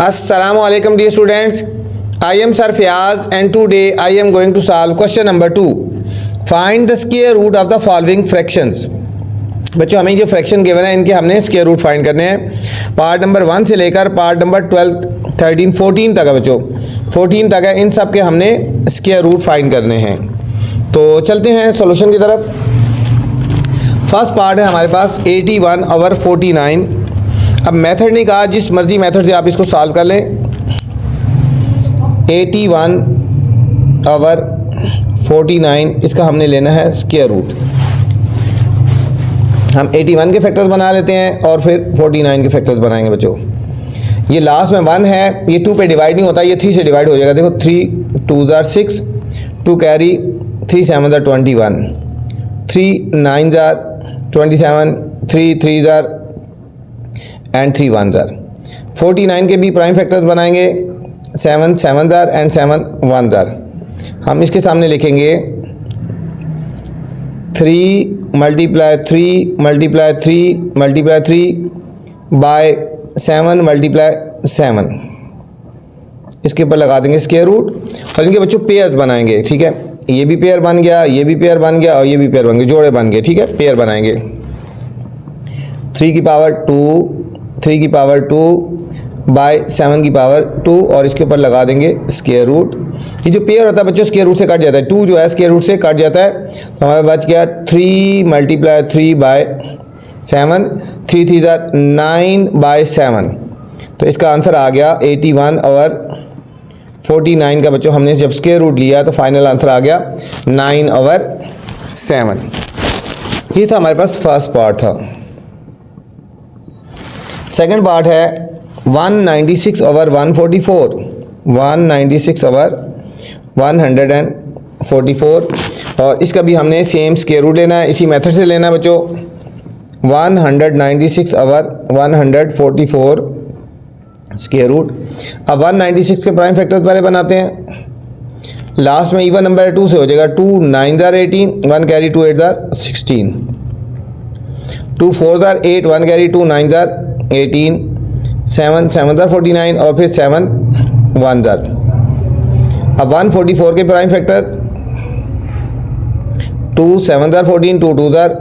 Assalamualaikum dear students, I am Sir Fiaz and today I am going to solve question number 2. Find the square root of the following fractions. बच्चों हमें जो fraction given है इनके हमने square root find करने हैं। Part number 1 से लेकर पार्ट नंबर 12, 13, 14 तक है बच्चों, 14 तक है, इन सब के हमने स्क्वायर रूट फाइंड करने हैं। तो चलते हैं सॉल्यूशन की तरफ। फर्स्ट पार्ट है हमारे पास 81/49। अब मेथड नहीं कहा, जिस मर्जी मेथड से आप इसको सॉल्व कर लें। 81/49 इसका हमने लेना है स्क्वायर रूट। हम 81 के फैक्टर्स बना लेते हैं और फिर 49 के फैक्टर्स बनाएंगे बच्चों। ये लास्ट में 1 है, ये 2 पे डिवाइड नहीं होता, ये 3 से डिवाइड हो जाएगा। देखो 3 2s are 6, 2 carry, 3 7s are 21, 3 9s are 27, 3 3s are and 3 1s are। 49 के भी प्राइम फैक्टर्स बनाएंगे, 7 7s are and 7 1s are। हम इसके सामने लिखेंगे 3 multiply 3 multiply 3 multiply 3 by 7 multiply 7। इसके ऊपर लगा देंगे स्क्वायर रूट और इनके बच्चों पेयर्स बनाएंगे। ठीक है, ये भी पेयर बन गया, ये भी पेयर बन गया और ये भी पेयर बन गया, जोड़े बन गए। ठीक है, पेयर बनाएंगे। 3 की पावर 2, 3 की पावर 2 बाय 7 की पावर 2 और इसके ऊपर लगा देंगे स्क्वायर रूट। ये जो पेयर होता है बच्चों स्क्वायर रूट से कट जाता है, 2 जो है स्क्वायर रूट से कट जाता है, तो हमारे बच गया 3 multiply 3 bye 7, 3 3s are 9 bye 7। तो इसका आंसर आ गया 81/49 का बच्चों। हमने जब स्क्वायर रूट लिया तो फाइनल आंसर आ गया 9/7। ये था हमारे पास फर्स्ट पार्ट था। सेकंड पार्ट है 196/144, 196/144 और इसका भी हमने सेम स्क्वायर रूट लेना है, इसी मेथड से लेना है बच्चों। 196/144 स्क्वायर रूट। अब 196 के प्राइम फैक्टर्स पहले बनाते हैं। लास्ट में इवन नंबर 2 से हो जाएगा। 2 9s are 18, 1 carry 2 8s are 16, 2 4s are 8, 1 carry 2 9s are 18, 7 7s are 49 और फिर 7 1s are। अब 144 के prime factors 2 7s are 14, 2 2s are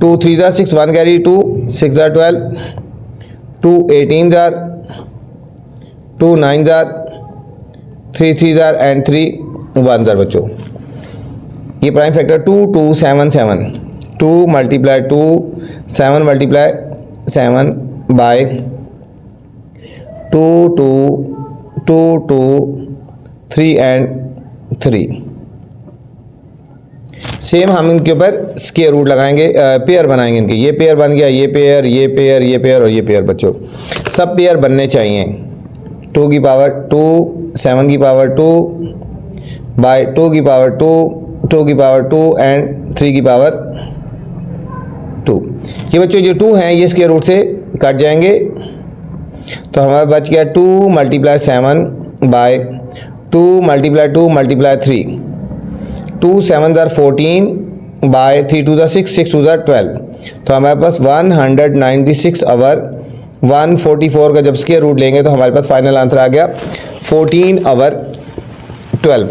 2 3s are 6, 1 carry 2 6s are 12, 2 18s are 2 9s are 3 3s are and 3 1s are बच्चों। ये prime factor 2 2 7 7, 2 multiply 2 7 multiply 7 by 2 2 2 2 3 and 3। Same हम इनके ऊपर square root लगाएंगे, pair बनाएंगे इनके। ये पेयर बन गया, ये पेयर, ये पेयर, ये पेयर और ये पेयर बच्चों। सब पेयर बनने चाहिए। 2 की पावर 2, 7 की पावर 2 बाय 2 की पावर 2, 2 की पावर 2 एंड 3 की पावर 2। ये बच्चों जो 2 हैं ये स्क्वायर रूट से कट जाएंगे, तो हमारा बच गया 2 multiply 7 by 2 multiply 2 multiply 3, 2 7s are 14 by 3 2s are 6, 6 2s are 12। तो हमारे पास 196/144 का जब स्क्वायर रूट लेंगे तो हमारे पास फाइनल आंसर आ गया 14/12।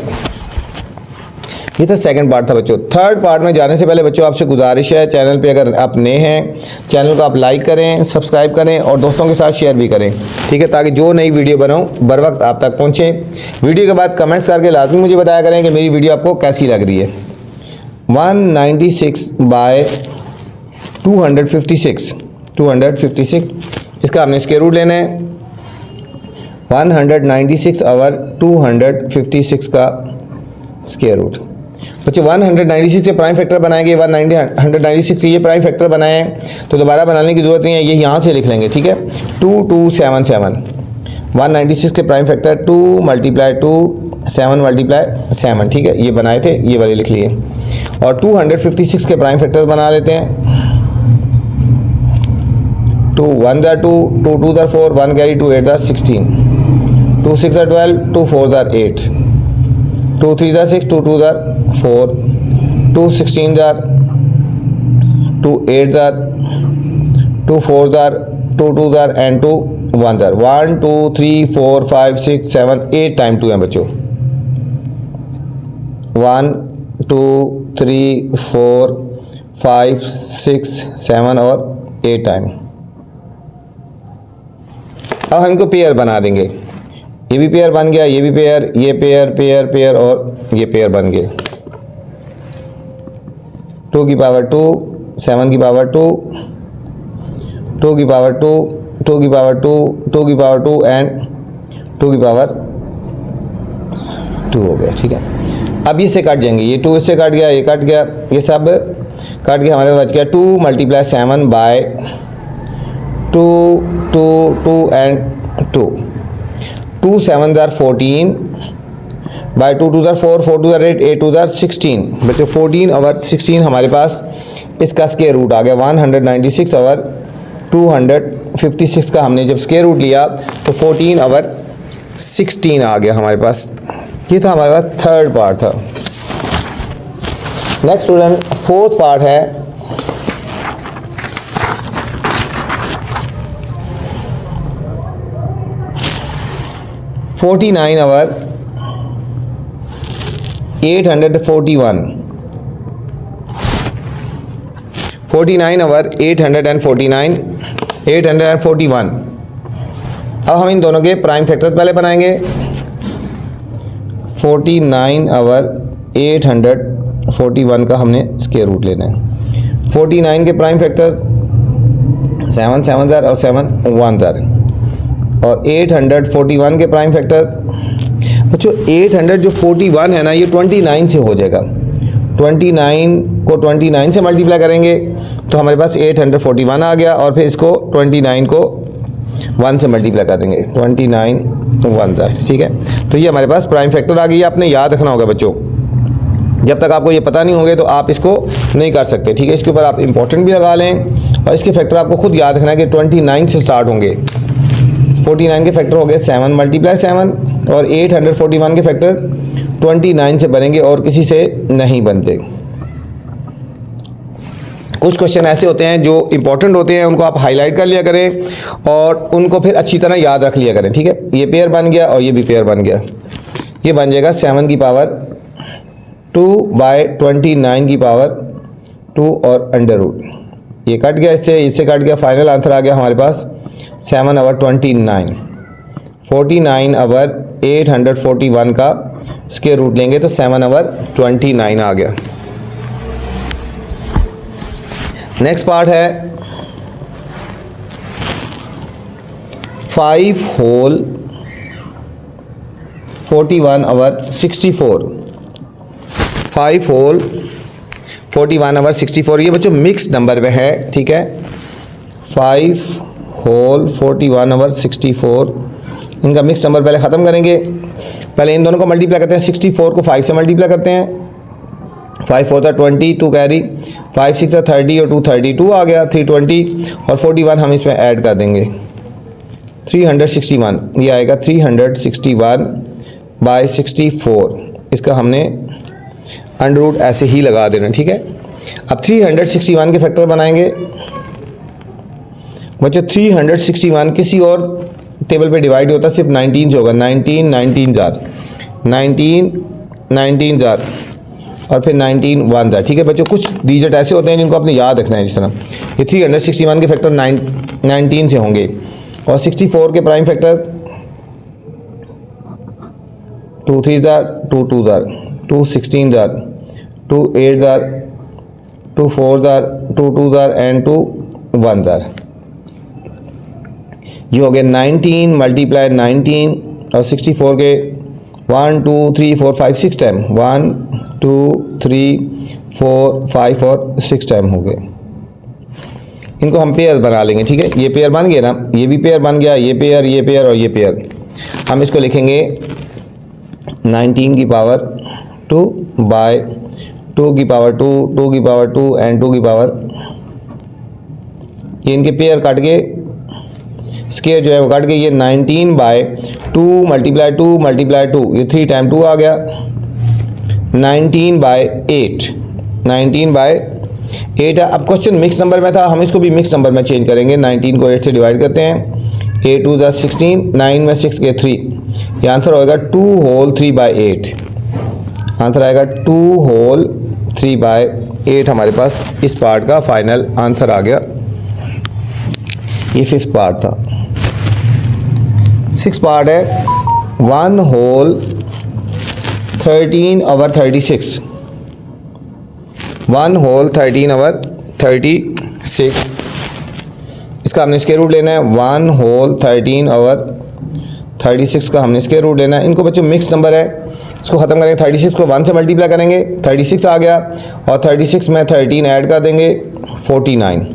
ये तो सेकंड पार्ट था बच्चों। थर्ड पार्ट में जाने से पहले बच्चों आपसे गुजारिश है, चैनल पे अगर आप नए हैं चैनल को आप लाइक करें, सब्सक्राइब करें और दोस्तों के साथ शेयर भी करें। ठीक है, ताकि जो नई वीडियो बनाऊं बर वक्त आप तक पहुंचे। वीडियो के बाद कमेंट्स करके लाजमी मुझे बताया करें कि मेरी वीडियो आपको कैसी लग रही है। 196/256, 256 इसका हमने स्क्वायर रूट लेना है। 196/256 का स्क्वायर रूट बच्चों। 196 के प्राइम फैक्टर बनाएंगे, 196 के ये प्राइम फैक्टर बनाए तो दोबारा बनाने की ज़रूरत नहीं है, ये यहाँ से लिख लेंगे। ठीक है, 2 2 7 7, 196 के प्राइम फैक्टर 2 multiply 2 7 multiply 7। ठीक है, ये बनाए थे, ये वाले लिख लिए। और 256 के प्राइम फैक्टर्स बना लेते हैं। 2 1s are 2, 2 2s are 4, 1 carry 2 8s are 16, 2 6s are 12, 2 4s are 8, 2 3s are 6, 2 2s are 4, 2 16s are 2 8s are 2 4s are 2 2s are and 2 1 ज़र 1 2 3 4 5 6 7 8 टाइम 2 है बच्चों। 1 2 3 4 5 6 7 और 8 टाइम। अब हम इनको पेयर बना देंगे। ये भी पेयर बन गया, ये भी पेयर, ये पेयर पेयर पेयर और ये पेयर बन गए। 2 की पावर 2, 7 की पावर 2, 2 की पावर 2, 2 की पावर 2, 2 की पावर 2 एंड 2 की पावर 2 हो गया। ठीक है, अब ये से कट जाएंगे, ये 2 इससे कट गया, ये कट गया, ये सब कट गया, हमारे पास बच गया 2 मल्टीप्लाई 7 बाय 2 2 2 एंड 2। 2 7 ज़र 14 बाय 2 2 ज़र 4 4 2 ज़र 8 8 2 ज़र 16 बच्चों। 14 और 16 हमारे पास इसका स्क्वायर रूट आ गया 196 और 256 का हमने जब स्क्वायर रूट लिया तो 14 और 16 आ गया हमारे पास। ये था हमारे पास थर्ड पार्ट था। नेक्स्ट स्टूडेंट फोर्थ पार्ट है $49 और 841। 49 और 849 841। अब हम इन दोनों के प्राइम फैक्टर्स पहले बनाएंगे। 49 और 841 का हमने स्क्वायर रूट लेना है। 49 के प्राइम फैक्टर्स 7 7 ज़र और 7 1 ज़र और 841 के प्राइम फैक्टर्स बच्चों 800 जो 41 है ना ये 29 से हो जाएगा। 29 को 29 से मल्टीप्लाई करेंगे तो हमारे पास 841 आ गया और फिर इसको 29 को 1 से मल्टीप्लाई कर देंगे 29 1 ज़र। ठीक है, तो ये हमारे पास प्राइम फैक्टर आ गई। आपने याद रखना होगा बच्चों, जब तक आपको ये पता नहीं होंगे तो आप इसको नहीं कर सकते। ठीक है, इसके ऊपर आप इंपॉर्टेंट भी लगा लें और इसके फैक्टर आपको खुद याद रखना है कि 29 से स्टार्ट होंगे। 49 के फैक्टर हो गए 7 मल्टीप्लाई 7 और 841 के फैक्टर 29 से बनेंगे और किसी से नहीं बनते। कुछ क्वेश्चन ऐसे होते हैं जो इंपॉर्टेंट होते हैं, उनको आप हाईलाइट कर लिया करें और उनको फिर अच्छी तरह याद रख लिया करें। ठीक है, ये पेयर बन गया और ये भी पेयर बन गया। ये बन जाएगा 7 की पावर 2 बाय 29 की पावर 2 और अंडर रूट। ये कट गया, इससे कट गया। फाइनल आंसर आ गया हमारे पास 7 और 29। 49 और 841 का स्क्वायर रूट लेंगे तो 7 और 29 आ गया। नेक्स्ट पार्ट है 5 होल 41 और 64। 5 होल 41 और 64 ये बच्चों मिक्स नंबर में है। ठीक है, 5 होल 41 और 64 इनका मिक्स नंबर पहले ख़त्म करेंगे। पहले इन दोनों को मल्टीप्लाई करते हैं। 64 को 5 से मल्टीप्लाई करते हैं। 5 4 20 2 कैरी 5 6 30 और 2 32 आ गया 320 और 41 हम इसमें ऐड कर देंगे 361। ये आएगा 361 बाय 64। इसका हमने अंडर रूट ऐसे ही लगा देना। ठीक है, अब 361 के फैक्टर बनाएंगे बच्चों। 361 किसी और टेबल पे डिवाइड होता है सिर्फ 19 से होगा। 19 19 ज़र 19 19 ज़र और फिर 19 1 ज़र। ठीक है बच्चों, कुछ डिजिट ऐसे होते हैं जिनको आपने याद रखना है। इस तरह ये 361 के फैक्टर 19 से होंगे और 64 के प्राइम फैक्टर्स 2 3 ज़र 2 2 ज़र 2 16 ज़र 2 8 ज़र 2 4 ज़र 2 2 ज़र एंड 2 1 ज़र। ये हो गया 19 मल्टीप्लाई 19 और 64 के 1 2 3 4 5 6 टाइम 1 2 3 4 5 और 6 टाइम हो गए। इनको हम पेयर बना लेंगे। ठीक है, ये पेयर बन गया ना, ये भी पेयर बन गया, ये पेयर और ये पेयर। हम इसको लिखेंगे 19 की पावर 2 बाय 2 की पावर 2 2 की पावर 2 एंड 2 की पावर। ये इनके पेयर काट के स्क्वायर जो है वो काट के ये 19 बाय 2 मल्टीप्लाई 2 मल्टीप्लाई 2 ये 3 टाइम 2 आ गया 19 बाय 8 19 बाय 8 है। अब क्वेश्चन मिक्स नंबर में था, हम इसको भी मिक्स नंबर में चेंज करेंगे। 19 को 8 से डिवाइड करते हैं, 8 2 ज़ा 16, 9 में 6 के 3, ये आंसर होएगा 2 होल 3/8। आंसर आएगा 2 होल 3/8 हमारे पास इस पार्ट का फाइनल आंसर आ गया। ये 5th पार्ट था। 6th पार्ट है 1 होल 13/36। 1 होल 13/36, इसका हमने स्क्वायर रूट लेना है। 1 होल 13/36 का हमने स्क्वायर रूट लेना है। इनको बच्चों मिक्स नंबर है, इसको ख़त्म करेंगे। 36 को 1 से मल्टीप्लाई करेंगे, 36 आ गया, और 36 में 13 ऐड कर देंगे, 49।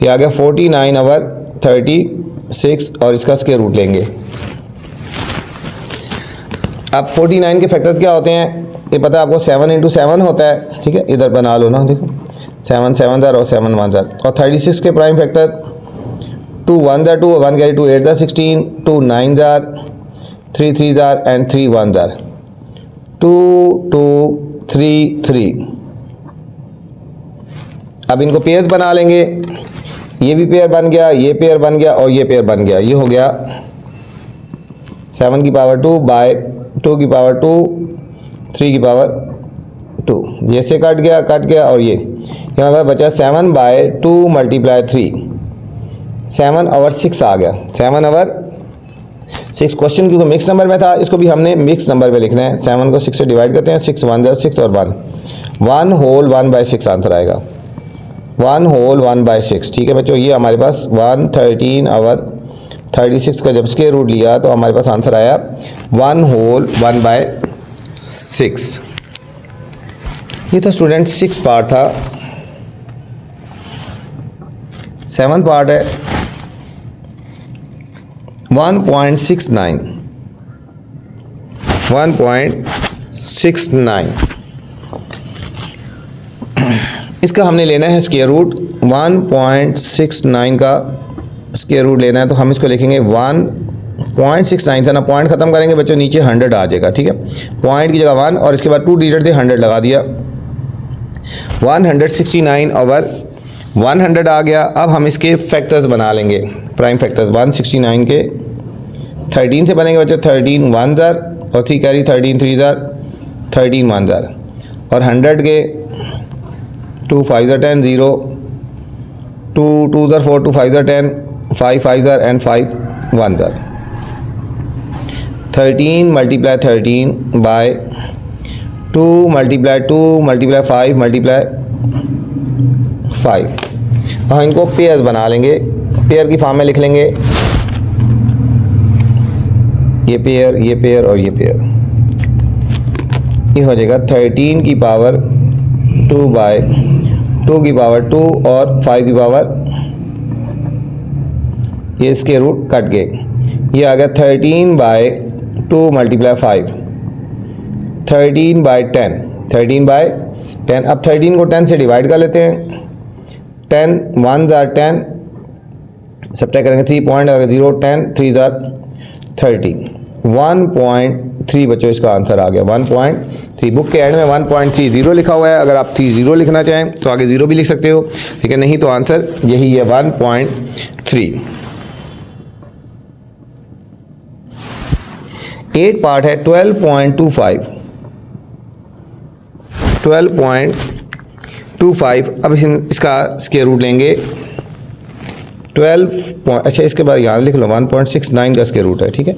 ये आ गया 49/36, और इसका स्क्वायर रूट लेंगे। अब 49 के फैक्टर्स क्या होते हैं ये पता है आपको, 7 × 7 होता है, ठीक है। इधर बना लो ना, देखो 7 7 ज़ार और 7 1 ज़ार। और 36 के प्राइम फैक्टर 2 1 ज़ार 2, 1 कैरी 2 8 ज़ार 16, 2 9 ज़ार, 3 3 ज़ार एंड 3 1 ज़ार, 2 2 3 3। अब इनको पेयर्स बना लेंगे, ये भी पेयर बन गया, ये पेयर बन गया, और ये पेयर बन गया। ये हो गया 7 की पावर 2 बाय 2 की पावर 2, 3 की पावर 2। जैसे कट गया, और ये हमारे पास बचा 7/2 × 3, 7/6 आ गया। 7/6 क्वेश्चन क्योंकि मिक्स नंबर में था, इसको भी हमने मिक्स नंबर में लिखना है। 7 को 6 से डिवाइड करते हैं, 6 1 ज़ार 6 और 1, 1 होल 1/6 आंसर आएगा, 1 होल 1/6। ठीक है बच्चों, ये हमारे पास 113/36 का जब स्क्वायर रूट लिया तो हमारे पास आंसर आया 1 होल 1/6। ये था स्टूडेंट 6 पार्ट था। 7th पार्ट है 1.69। 1.69 इसका हमने लेना है स्क्वायर रूट। 1.69 का स्क्वायर रूट लेना है तो हम इसको लिखेंगे 1.69 था ना, पॉइंट ख़त्म करेंगे बच्चों, नीचे 100 आ जाएगा। ठीक है, पॉइंट की जगह 1 और इसके बाद 2 डिजिट थे, 100 लगा दिया। 169/100 आ गया। अब हम इसके फैक्टर्स बना लेंगे, प्राइम फैक्टर्स। 169 के 13 से बनेंगे बच्चों, 13 1 ज़ार और 3 कैरी 13 3 ज़ार, 13 1 ज़ार। और 100 के 2 5 ज़ार 10 0, 2 2 ज़ार 4, 2 5 ज़ार 10, 5 5 ज़ार एंड 5 1 ज़ार। 13 × 13 बाय 2 × 2 × 5 × 5। हम इनको पेयर्स बना लेंगे, पेयर की फॉर्म में लिख लेंगे, ये पेयर, ये पेयर और ये पेयर। ये हो जाएगा 13 की पावर 2 बाय 2 की पावर 2 और 5 की पावर, ये इसके रूट कट गए। ये आ गया 13/2 × 5, 13/10, 13/10। अब 13 को 10 से डिवाइड कर लेते हैं। 10 1 ज़ार 10, सब्ट्रैक्ट करेंगे 3 पॉइंट अगर 0 10, 3 ज़ार 30, 1.3 बच्चों इसका आंसर आ गया 1.3। बुक के एंड में 1.30 लिखा हुआ है, अगर आप 30 लिखना चाहें तो आगे 0 भी लिख सकते हो, ठीक है, नहीं तो आंसर यही है 1.3। 8 पार्ट है 12.25। 12.25। अब इसका स्क्वायर रूट लेंगे 12 अच्छा इसके बाद यहाँ लिख लो 1.69 का स्क्वायर रूट है, ठीक है।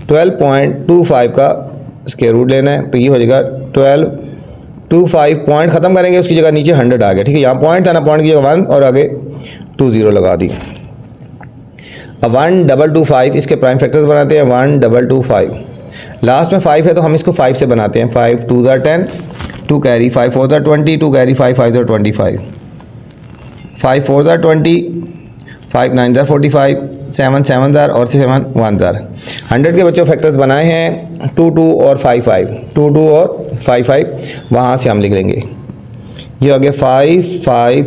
12.25 का स्क्वायर रूट लेना है तो ये हो जाएगा 12.25। पॉइंट ख़त्म करेंगे, उसकी जगह नीचे 100 आ गया, ठीक है। यहाँ पॉइंट था ना, पॉइंट की जगह 1 और आगे 2 0 लगा दी। अब 1225 इसके प्राइम फैक्टर्स बनाते हैं। 1225 लास्ट में 5 है तो हम इसको 5 से बनाते हैं। 5 2 ज़ार 10, 2 कैरी 5 4 ज़ार 20, 2 कैरी 5 5 ज़ार 25, 5 4 ज़ार 20, 5 9 ज़ार 45, 7 7 ज़ार और 7 1 ज़ार। 100 के बच्चों फैक्टर्स बनाए हैं 2 2 और 5 5, 2 2 और 5 5, वहाँ से हम लिख लेंगे। ये हो गया 5 5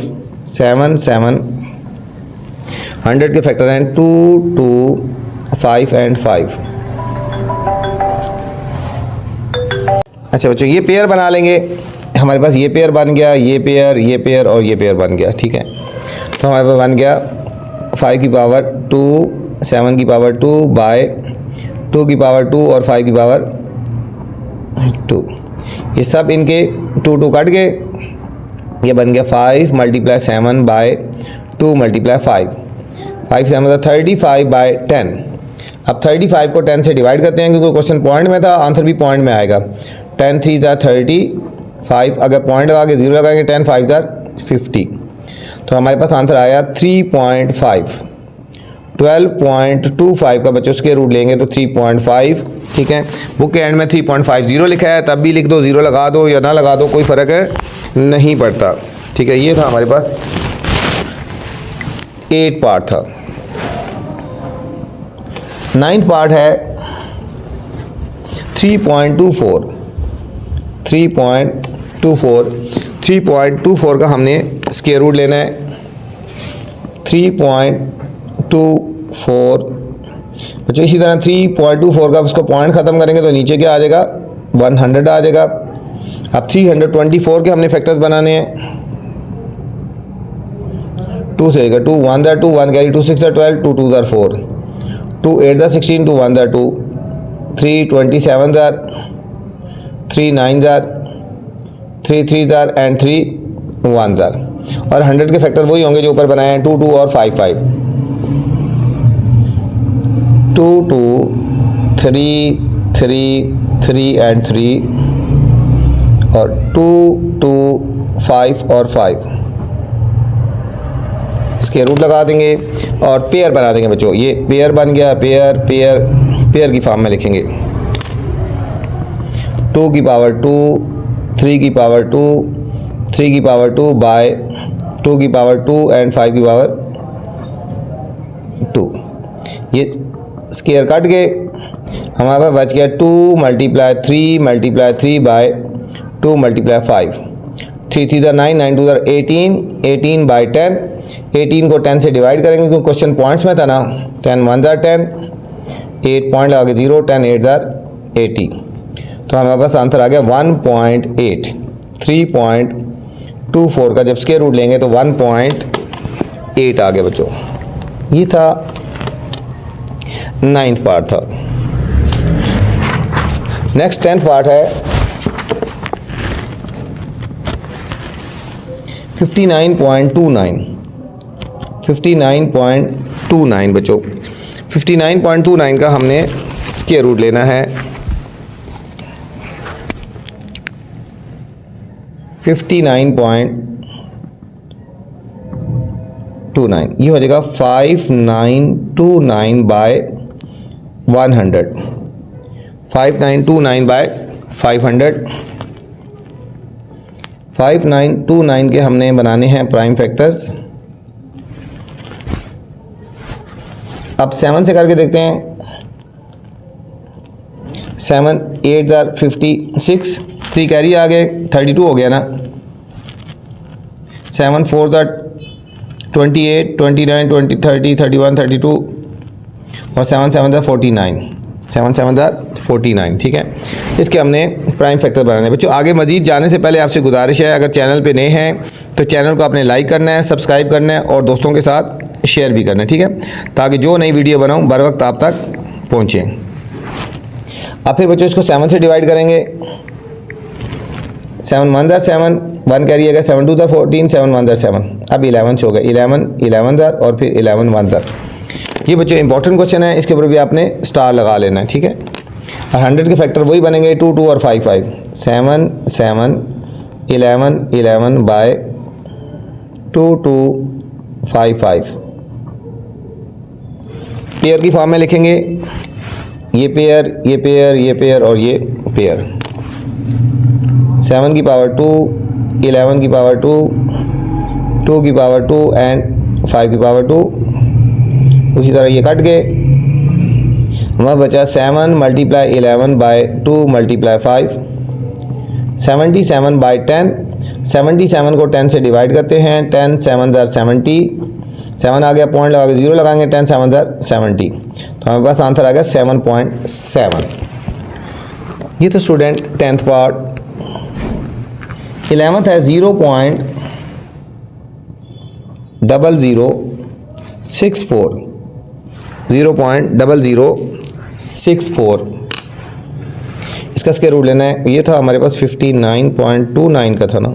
7 7। 100 के फैक्टर हैं 2 2 5 एंड 5। अच्छा बच्चों ये पेयर बना लेंगे, हमारे पास ये पेयर बन गया, ये पेयर, ये पेयर और ये पेयर बन गया, ठीक है। तो हमारे पास बन गया 5 की पावर 2 7 की पावर 2 बाय 2 की पावर 2 और 5 की पावर 2। ये सब इनके 2 2 कट गए, ये बन गया 5 मल्टीप्लाई 7 बाय 2 मल्टीप्लाई 5। 5 7 35 बाय 10। अब 35 को 10 से डिवाइड करते हैं क्योंकि क्वेश्चन पॉइंट में था, आंसर भी पॉइंट में आएगा। 10 3 35, अगर पॉइंट लगा के 0 लगाएंगे 10 5 50, तो हमारे पास आंसर आया 3.5। 12.25 का बच्चों स्क्वायर रूट लेंगे तो 3.5। ठीक है, बुक के एंड में 3.50 लिखा है, तब भी लिख दो, 0 लगा दो या ना लगा दो, कोई फ़र्क है नहीं पड़ता। ठीक है, ये था हमारे पास 8 पार्ट था। 9th पार्ट है 3.24। 3.24 का हमने स्क्वायर रूट लेना है। 3.24 बच्चों, इसी तरह 3.24 का उसको पॉइंट ख़त्म करेंगे तो नीचे क्या आ जाएगा, 100 आ जाएगा। अब 324 के हमने फैक्टर्स बनाने हैं। 2 से आएगा 2 1 2 1 कैरी 2 6 12 2 2 4 2 8 16 2 1 2 3 27 3 9 3 3 एंड 3 1 और 100 के फैक्टर वही होंगे जो ऊपर बनाए हैं, 2 2 और 5 5। 2 2 3 3 3 एंड 3 और 2 2 5 और 5। इसके रूट लगा देंगे और पेयर बना देंगे बच्चों। ये पेयर बन गया, पेयर की फॉर्म में लिखेंगे। 2 की पावर 2 3 की पावर 2 3 की पावर 2 बाय 2 की पावर 2 एंड 5 की पावर 2। ये स्क्वायर कट गए, हमारे पास बच गया 2 मल्टीप्लाई 3 बाय 2 मल्टीप्लाई 5। 3 3 9 9 2 18 18 बाई 10। 18 को 10 से डिवाइड करेंगे क्योंकि क्वेश्चन पॉइंट्स में था ना। 10 1 10, 8 पॉइंट लगा के 0, 10 8 80। तो हमारे पास आंसर आ गया 1.8। 3.24 का जब स्क्वायर रूट लेंगे तो 1.8 आ गया बच्चों। ये था 9th पार्ट था। नेक्स्ट 10th पार्ट है 59.29। 59.29 बच्चों, 59.29 का हमने स्क्वायर रूट लेना है। 59.29 ये हो जाएगा 5929 बाय 100। 5929 बाय 500। 5929 के हमने बनाने हैं प्राइम फैक्टर्स। अब 7 से करके देखते हैं। 7 8 56, 3 कैरी आ गए, 32 हो गया ना। 7 4 28 29 20 30 31 32 और 7 7 49। 7 7 49। ठीक है, इसके हमने प्राइम फैक्टर बनाने हैं बच्चों। आगे मजीद जाने से पहले आपसे गुजारिश है, अगर चैनल पे नए हैं तो चैनल को आपने लाइक करना है, सब्सक्राइब करना है और दोस्तों के साथ शेयर भी करना है। ठीक है, ताकि जो नई वीडियो बनाऊँ बर वक्त आप तक पहुँचे। अब फिर बच्चों इसको 7 से डिवाइड करेंगे। 7 1 7, 1 कैरी आएगा, 7 2 14, 7 1 7। अब 11 से हो गया, 11 11 और फिर 11 1। ये बच्चों इंपॉर्टेंट क्वेश्चन है, इसके ऊपर भी आपने स्टार लगा लेना है। ठीक है, और 100 के फैक्टर वही बनेंगे, 2 2 और 5 5। 7 7 11 11 बाय 2 2 5 5। पेयर की फॉर्म में लिखेंगे, ये पेयर ये पेयर ये पेयर और ये पेयर। 7 की पावर 2 11 की पावर 2 2 की पावर 2 एंड 5 की पावर 2। उसी तरह ये कट गए, हमारा बचा 7 मल्टीप्लाई 11 बाय 2 मल्टीप्लाई 5। 77 बाई 10। 77 को 10 से डिवाइड करते हैं। 10 7 70, 7 आ गया, पॉइंट लगा के 0 लगाएंगे, 10 7 70। तो हमारे पास आंसर आ गया 7.7। ये तो स्टूडेंट 10th पार्ट। 11th है 0.0064। 0.0064, इसका स्क्वायर रूट लेना है। ये था हमारे पास 59.29 का था ना,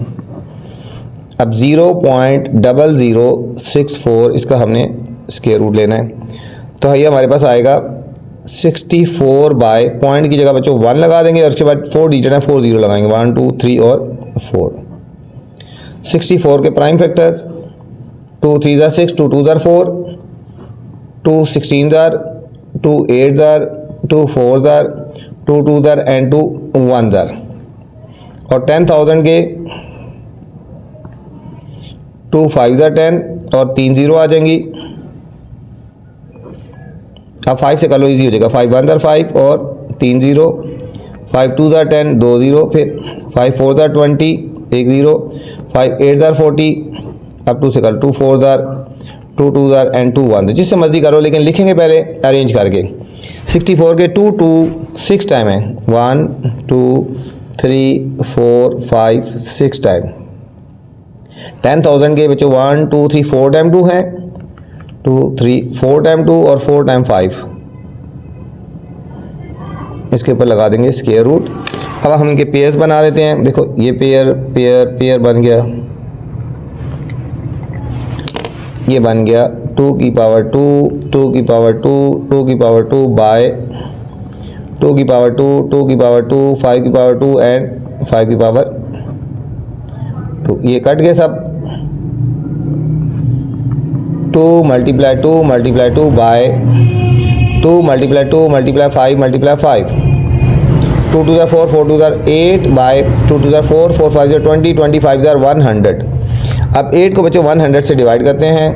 अब 0.0064 इसका हमने स्क्वायर रूट लेना है। तो ये हमारे पास आएगा 64 बाय पॉइंट की जगह बच्चों 1 लगा देंगे और उसके बाद 4 डिजिट है 4 जीरो लगाएंगे, 1 2 3 और 4। 64 के प्राइम फैक्टर्स 2 3 6, 2 2 4, 2 16 2 8 2 4 2 2 एंड 2 1 और 10,000 के 2 5 10 और 3 जीरो आ जाएंगी। अब 5 से कर लो, इजी हो जाएगा। 5 1 5 और 3 जीरो, 5 2 10 2 जीरो, फिर 5 4 20 1 जीरो, 5 8 40, अब 2 से कर 2 4 2 2 एंड 2 1, जिससे मर्जी करो लेकिन लिखेंगे पहले अरेंज करके। 64 के 2 2 6 टाइम है, 1 2 3 4 5 6 टाइम। 10,000 के बच्चों 1 2 3 4 टाइम 2 हैं, 2 3 4 टाइम 2 और 4 टाइम 5, इसके ऊपर लगा देंगे स्क्वायर रूट। अब हम इनके पेयर्स बना लेते हैं। देखो ये पेयर पेयर पेयर बन गया, ये बन गया 2 की पावर 2 2 की पावर 2 2 की पावर 2 बाय 2 की पावर 2 2 की पावर 2 5 की पावर 2 एंड 5 की पावर 2। ये कट गए सब। 2 multiply 2 multiply 2 by 2 multiply 2 multiply 5 multiply 5, 2 2 4 4 2 8 by 2 2 4 4 5 20 25 100। अब 8 को बच्चों 100 से डिवाइड करते हैं।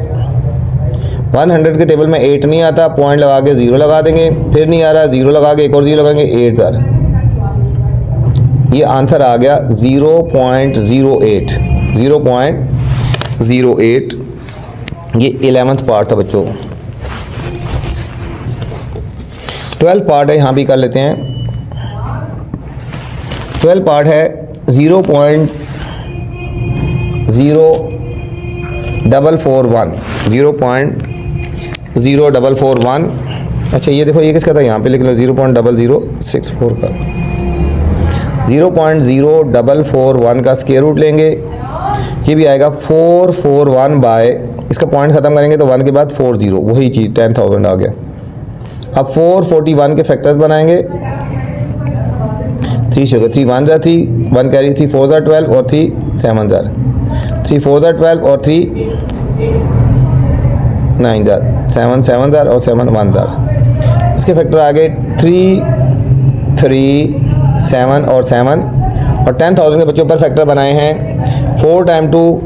100 के टेबल में 8 नहीं आता, पॉइंट लगा के 0 लगा देंगे, फिर नहीं आ रहा 0 लगा के एक और 0 लगाएंगे, 8,000। ये आंसर आ गया 0.08 0.08। ये 11th पार्ट था बच्चों। 12th पार्ट है, यहाँ भी कर लेते हैं। 12th पार्ट है 0.0441 0.0441। अच्छा ये देखो ये किसका था, यहाँ पे लिख लो 0.0064 का। 0.0441 का स्क्वायर रूट लेंगे, ये भी आएगा 441 बाय, इसका पॉइंट ख़त्म करेंगे तो 1 के बाद 4 जीरो, वही चीज़ 10,000 आ गया। अब 441 के फैक्टर्स बनाएंगे। 3 से 3 1 3 1 कैरी 3 4 12 और 3 7 3 4 12 और 3 9 7 7 और 7 1। इसके फैक्टर आ गए 3 3 7 और 7 और 10,000 के बच्चों पर फैक्टर बनाए हैं 4 टाइम 2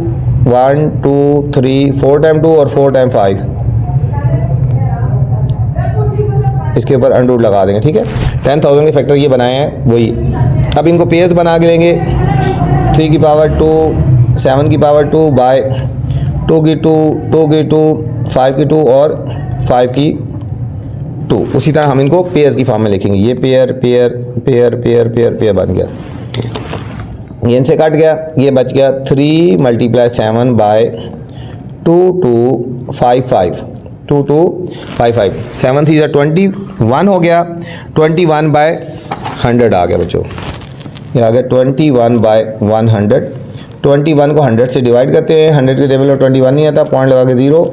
1 2 3 4 टाइम 2 और 4 टाइम 5। इसके ऊपर अंडरूट लगा देंगे, ठीक है। 10,000 के फैक्टर ये बनाए हैं वही। अब इनको पेयर्स बना के लेंगे। 3 की पावर 2 7 की पावर 2 बाय 2 की 2 2 की 2 5 की 2 और 5 की 2। उसी तरह हम इनको पेयर्स की फॉर्म में लिखेंगे। ये pair pair pair pair pair pair बन गया, ये इनसे कट गया, ये बच गया 3 मल्टीप्लाई 7 बाय 2 2 5 5 2 2 5 5 7 3 21 हो गया। 21 बाय 100 आ गया बच्चों, ये आ गया 21 बाय 100। 21 को 100 से डिवाइड करते हैं। 100 के टेबल में 21 नहीं आता, पॉइंट लगा के 0।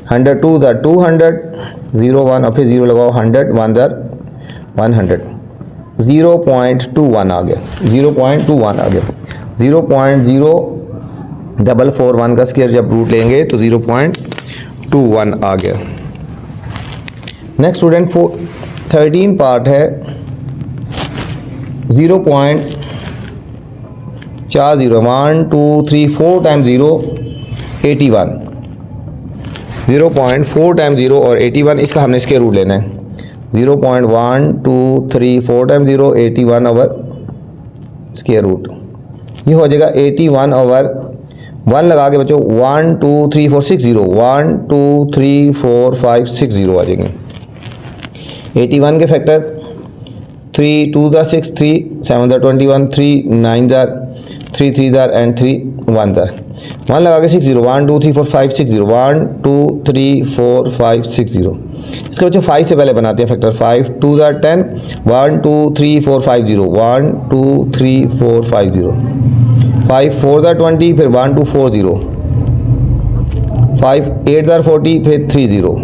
100 2 200 0 1 और फिर 0 लगाओ 100 1 100। 0.21 आ गया, 0.21 आ गया। 0.0441 का स्क्वायर जब रूट लेंगे तो 0.21 आ गया। नेक्स्ट स्टूडेंट 13 पार्ट है 0.40 1 2 3 4 टाइम 0 81। 0.4 टाइम 0 और 81, इसका हमने स्क्वायर रूट लेना है। 0.1 2 3 4 टाइम 0 81 ओवर स्क्वायर रूट, ये हो जाएगा 81 ओवर 1 लगा के बच्चों 1 2 3 4 6 0 1 2 3 4 5 6 0 आ जाएंगे। 81 के फैक्टर्स 3 2 6 3 7 21 3 9 3 3 एंड 3 1 1 लगा के 6 0 1 2 3 4 5 6 0 1 2 3 4 5 6 0। इसके बच्चों 5 से पहले बनाते हैं फैक्टर। 5 2 ज़ार 10, 1 2 3 4 5 0, 1 2 3 4 5 0, 5 4 ज़ार 20, फिर 1 2 4 0, 5 8 ज़ार 40, फिर 3 0,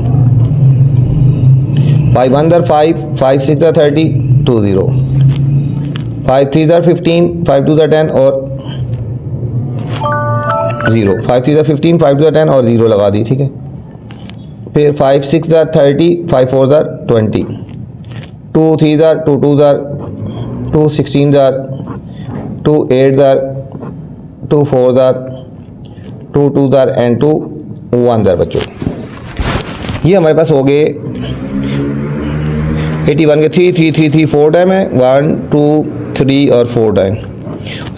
5 1 ज़ार 5, 5 6 ज़ार 30, 2 0, 5 3 ज़ार 15, 5 2 ज़ार 10 और 0, 5 3 ज़ार 15, 5 2 ज़ार 10 और 0 लगा दी, ठीक है। फिर 5 6 ज़ार 30, 5 4 ज़ार 20, 2 3 ज़ार 2 2 ज़ार 2 16 ज़ार 2 8 ज़ार 2 4 ज़ार 2 2 ज़ार एंड 2 1 ज़ार बच्चों। ये हमारे पास हो गए 81 के 3 3 3 3 4 टाइम है, 1 2 3 और 4 टाइम।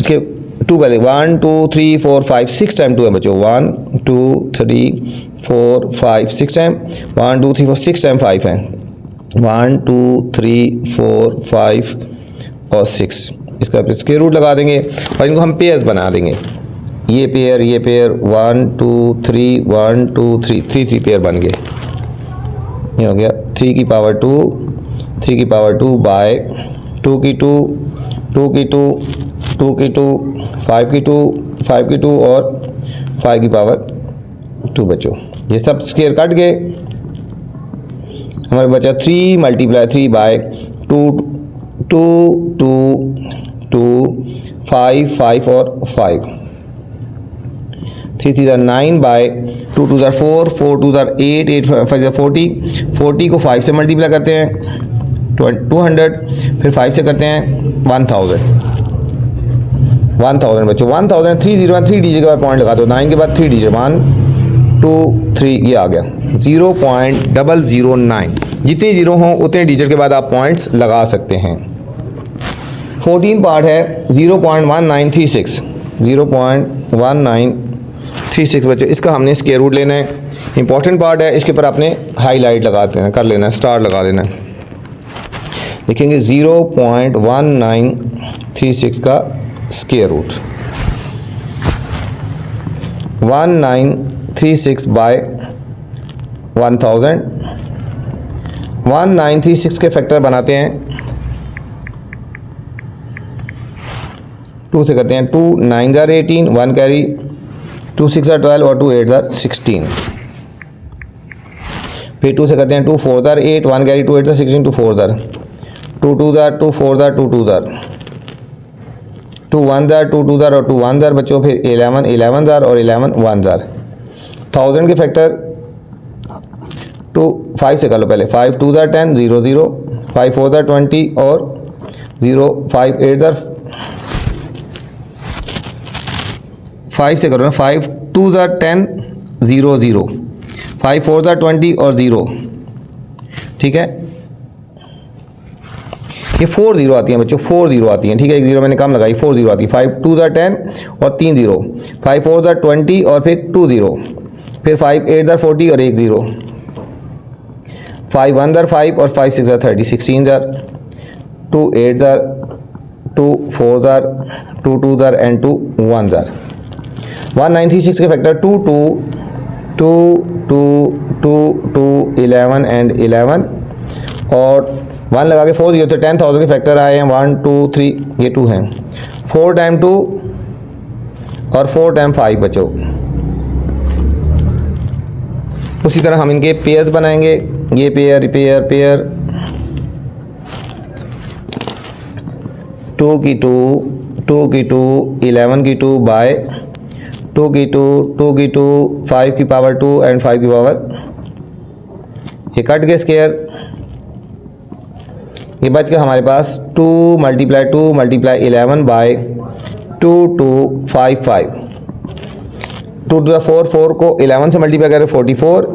उसके 2 पहले 1 2 3 4 5 6 टाइम 2 है बच्चों, 1 2 3 4 5 6 टाइम, 1 2 3 4 6 टाइम 5 है, 1 2 3 4 5 और 6। इसका स्क्वायर रूट लगा देंगे और इनको हम पेयर्स बना देंगे। ये पेयर 1 2 3 1 2 3 3 3 पेयर बन गए। ये हो गया 3 की पावर 2, 3 की पावर 2 बाय 2 की 2, 2 की 2, 2 की 2, 5 की 2, 5 की 2 और 5 की पावर 2 बच्चों। ये सब स्क्वायर कट गए, हमारे बचा 3 मल्टीप्लाई 3 बाय 2 2 2 2 5 5 और 5, 3 3 ज़ार 9 बाय 2 2 ज़ार 4, 4 2 ज़ार 8, 8 5 ज़ार 40, 40 को 5 से मल्टीप्लाई करते हैं 200, फिर 5 से करते हैं 1000 बच्चों। 1000 3 0 3 डिजिट के बाद पॉइंट लगा दो, 9 के बाद 3 डिजिट 1 2 3 ये आ गया 0.009। जितने जीरो हों उतने डिजिट के बाद आप पॉइंट्स लगा सकते हैं। 14 पार्ट है 0.1936, 0.1936 बच्चों। इसका हमने स्क्वायर रूट लेना है, इंपॉर्टेंट पार्ट है, इसके ऊपर आपने हाईलाइट लगाते हैं कर लेना है, स्टार लगा लेना है। देखेंगे 0.1936 का स्क्वायर रूट 1936 बाय 1000। 1936 के फैक्टर बनाते हैं, 2 से करते हैं 2 9 ज़ार 18, 1 कैरी, 2 6 ज़ार 12 और 2 8 ज़ार 16। फिर 2 से करते हैं 2 4 ज़ार 8, 1 कैरी, 2 8 ज़ार 16, 2 4 ज़ार, 2 2 ज़ार 2 4 ज़ार 2 2 ज़ार, 2 1 ज़ार 2 2 ज़ार और 2 1 ज़ार बच्चों। फिर 11 11 ज़ार और 11 1 ज़ार। 1000 के फैक्टर 2 5 से कर लो पहले, 5 2 ज़ार 10 0 0, 5 4 ज़ार 20 और 0, 5 8 ज़ार 5 से करो ना, 5 2 ज़ार 10 0 0, 5 4 ज़ार 20 और 0, ठीक है। ये 4 0 आती हैं बच्चों, 4 0 आती हैं, ठीक है। एक 0 मैंने कम लगाई, 4 0 आती है। 5 2 ज़ार 10 और 3 0, 5 4 ज़ार 20 और फिर 2 0, फिर 5 8 ज़ार 40 और 1 0, 5 1 ज़ार 5 और 5 6 ज़ार 30, 16 ज़ार, 2 8 ज़ार, 2 4 ज़ार, 2 2 ज़ार एंड 2 1 ज़ार। 1936 के फैक्टर 2 2 2 2 2 2 11 एंड 11 और 1 लगा के 4 0 तो 10,000 के फैक्टर आए हैं 1 2 3, ये 2 हैं, 4 टाइम 2 और 4 टाइम 5 बच्चों। उसी तरह हम इनके पेयर्स बनाएंगे, ये पेयर पेयर पेयर 2 की 2 2 की 2 11 की 2 बाय 2 की 2 2 की 2 5 की पावर 2 एंड 5 की पावर, ये कट गए स्क्वायर। ये बच गया हमारे पास 2 मल्टीप्लाई 2 मल्टीप्लाई 11 बाय 2 2 5 5, 2 2 4 4 को 11 से मल्टीप्लाई करें 44,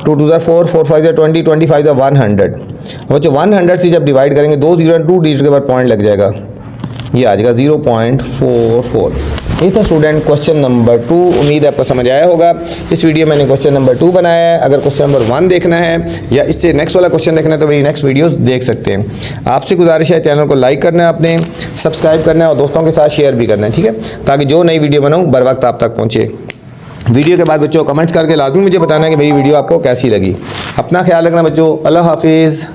2 2 4 4 5 20, 25 100। बच्चों 100 से जब डिवाइड करेंगे 2 0 2 डिजिट के बाद पॉइंट लग जाएगा, ये आ जाएगा 0.44। ये था स्टूडेंट क्वेश्चन नंबर 2। उम्मीद है आपको समझ आया होगा। इस वीडियो में मैंने क्वेश्चन नंबर 2 बनाया है। अगर क्वेश्चन नंबर 1 देखना है या इससे नेक्स्ट वाला क्वेश्चन देखना है तो मेरी नेक्स्ट वीडियोस देख सकते हैं। आपसे गुजारिश है चैनल को लाइक करना है, आपने सब्सक्राइब करना है और दोस्तों के साथ शेयर भी करना है, ठीक है, ताकि जो नई वीडियो बनाऊँ बर वक्त आप तक पहुँचे। वीडियो के बाद बच्चों कमेंट्स करके लाजमी मुझे बताना है कि मेरी वीडियो आपको कैसी लगी। अपना ख्याल रखना बच्चों, अल्लाह हाफिज़।